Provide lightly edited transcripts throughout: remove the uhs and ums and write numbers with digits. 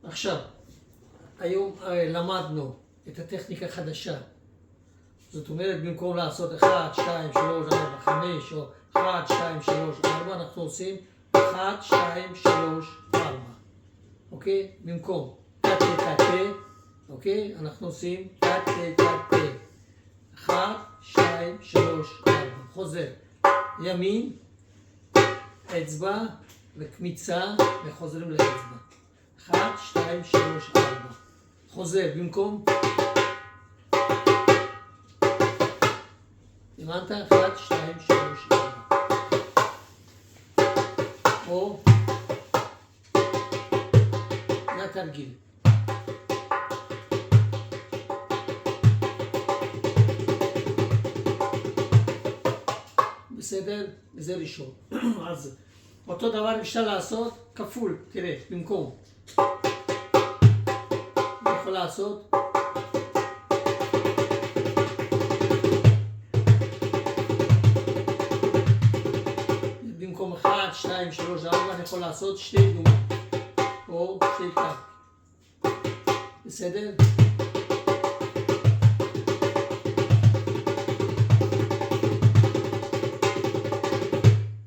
עכשיו, היום למדנו את הטכניקה החדשה. זאת אומרת, במקום לעשות 1, 2, 3, 4, 5, או 1, 2, 3, 4, אנחנו עושים 1, 2, 3, 4. אוקיי? במקום תתה, אוקיי? אנחנו עושים תתה. 1, 2, 3, 4. חוזר. ימין, אצבע וקמיצה וחוזרים לאצבע. 1, 2, 3, 4. חוזר במקום. הבנת? 1, 2, 3, 4. או זה התרגיל. בסדר? וזה ראשון. אז אותו דבר אפשר לעשות כפול. תראה, במקום. אני יכול לעשות במקום 1, 2, 3, 4 אני יכול לעשות שתי דומות או שתי כך. בסדר?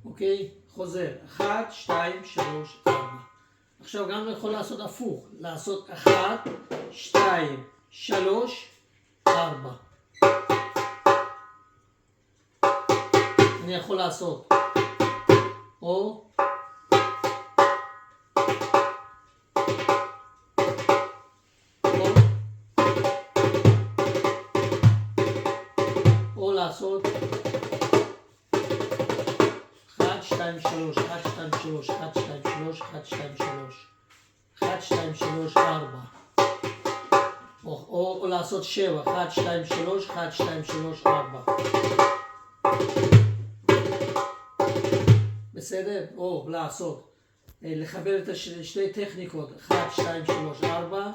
אוקיי? חוזר 1, 2, 3, 4. עכשיו גם אני יכול לעשות הפוך, לעשות 1, 2, 3, 4. אני יכול לעשות או לעשות 1, 2, 3, 1, 2, 3, 1, 2, 3, 1, 2, 3, 1, 2, 3, 4. או לעשות 7, 1, 2, 3, 1, 2, 3, 4. בסדר? או לעשות, לחבר את שתי טכניקות, 1, 2, 3, 4.